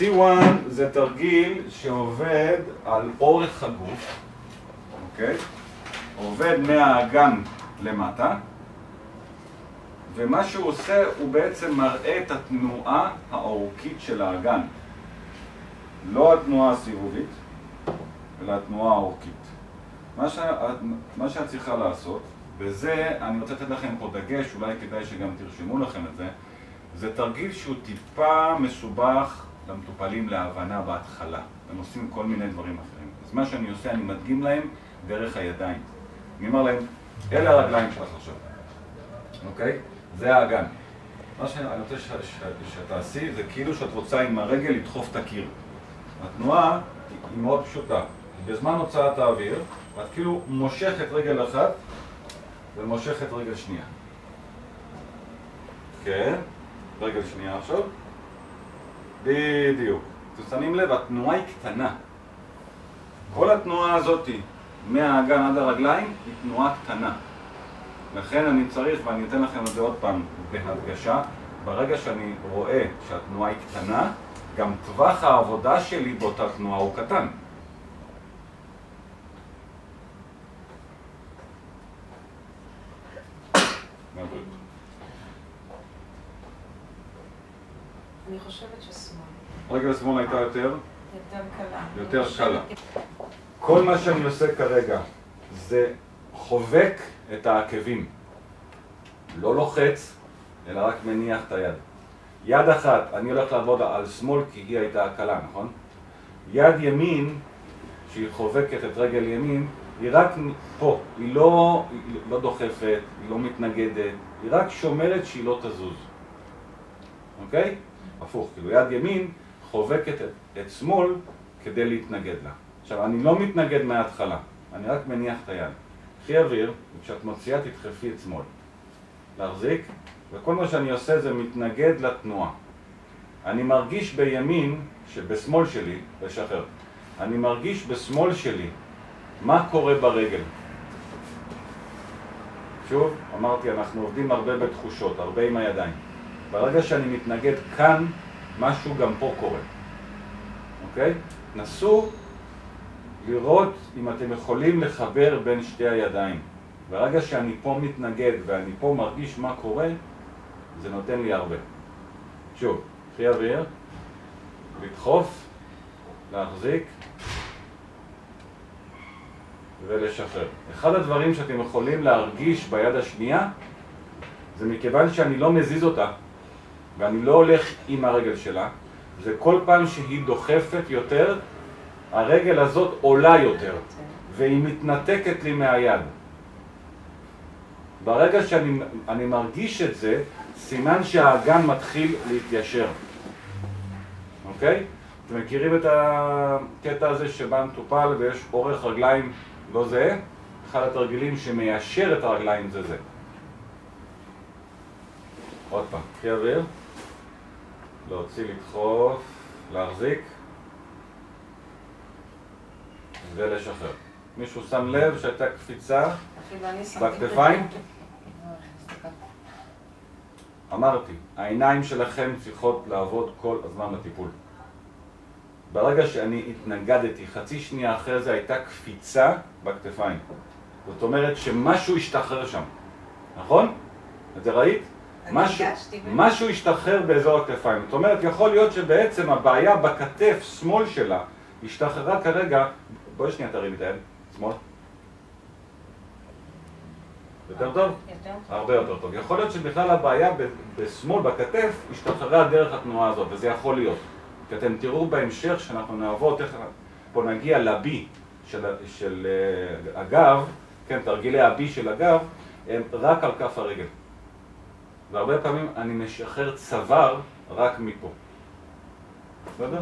C1 זה תרגיל שעובד על אורך הגוף, אוקיי? עובד מהאגן למטה, ומה שהוא עושה הוא בעצם מראה את התנועה האורכית של האגן. לא התנועה הסיבובית, אלא התנועה האורכית. מה שאת צריכה לעשות, וזה, אני רוצה לתת לכם פה דגש, אולי כדאי שגם תרשמו לכם את זה, זה תרגיל שהוא טיפה מסובך למטופלים להבנה בהתחלה. הם עושים כל מיני דברים אחרים. אז מה שאני עושה, אני מדגים להם דרך הידיים. אני אומר להם, אלה הרגליים שלך עכשיו. אוקיי? זה האגן. מה שאני רוצה שתעשי, זה כאילו שאת רוצה עם הרגל לדחוף את הקיר. התנועה היא מאוד פשוטה. בזמן הוצאת האוויר, את כאילו מושכת רגל אחת ומושכת רגל שנייה. כן? רגל שנייה עכשיו. בדיוק. תשמים לב, התנועה היא קטנה. כל התנועה הזאת מהאגן עד הרגליים היא תנועה קטנה. לכן אני צריך, ואני אתן לכם את זה עוד פעם בהדגשה, ברגע שאני רואה שהתנועה היא קטנה, גם טווח העבודה שלי באותה תנועה הוא קטן. אני חושבת ששמאל. רגל שמאל הייתה יותר קלה. יותר קלה. כל מה שאני עושה כרגע זה חובק את העקבים. לא לוחץ, אלא רק מניח את היד. יד אחת, אני הולך לעבוד על שמאל כי היא הייתה קלה, נכון? יד ימין, שהיא חובקת את רגל ימין, היא רק פה. היא לא דוחפת, היא לא מתנגדת, היא רק שומרת שהיא לא תזוז. אוקיי? הפוך, כאילו יד ימין חובקת את שמאל כדי להתנגד לה. עכשיו, אני לא מתנגד מההתחלה, אני רק מניח את היד. קחי אוויר, וכשאת מוציאה תדחפי את שמאל. להחזיק, וכל מה שאני עושה זה מתנגד לתנועה. אני מרגיש בימין, בשמאל שלי, לשחרר. אני מרגיש בשמאל שלי מה קורה ברגל. שוב, אמרתי, אנחנו עובדים הרבה בתחושות, הרבה עם הידיים. ברגע שאני מתנגד כאן, משהו גם פה קורה. אוקיי? נסו לראות אם אתם יכולים לחבר בין שתי הידיים. ברגע שאני פה מתנגד ואני פה מרגיש מה קורה, זה נותן לי הרבה. שוב, קחי אוויר, לדחוף, להחזיק ולשחרר. אחד הדברים שאתם יכולים להרגיש ביד השנייה, זה מכיוון שאני לא מזיז אותה, ואני לא הולך עם הרגל שלה, זה כל פעם שהיא דוחפת יותר, הרגל הזאת עולה יותר, והיא מתנתקת לי מהיד. ברגע שאני מרגיש את זה, סימן שהאגן מתחיל להתיישר. אוקיי? אתם מכירים את הקטע הזה שבה מטופל ויש אורך רגליים לא זהה? אחד התרגילים שמיישר את הרגליים זה זה. עוד פעם, קחי אוויר. להוציא, לדחוף, להחזיק ולשחרר. מישהו שם לב שהייתה קפיצה בכתפיים? אמרתי, העיניים שלכם צריכות לעבוד כל הזמן בטיפול. ברגע שאני התנגדתי, חצי שנייה אחרי זה הייתה קפיצה בכתפיים. זאת אומרת שמשהו השתחרר שם, נכון? את זה ראית? משהו השתחרר באזור הכתפיים. זאת אומרת, יכול להיות שבעצם הבעיה בכתף שמאל שלה השתחררה כרגע. בואי שנייה תרים את היד, שמאל. יותר טוב? הרבה יותר טוב. יכול להיות שבכלל הבעיה בשמאל, בכתף, השתחררה דרך התנועה הזאת, וזה יכול להיות. כי אתם תראו בהמשך שאנחנו נעבוד, פה נגיע לבי של הגב, כן, תרגילי הבי של הגב, הם רק על כף הרגל. והרבה פעמים אני משחרר צוואר רק מפה. בסדר?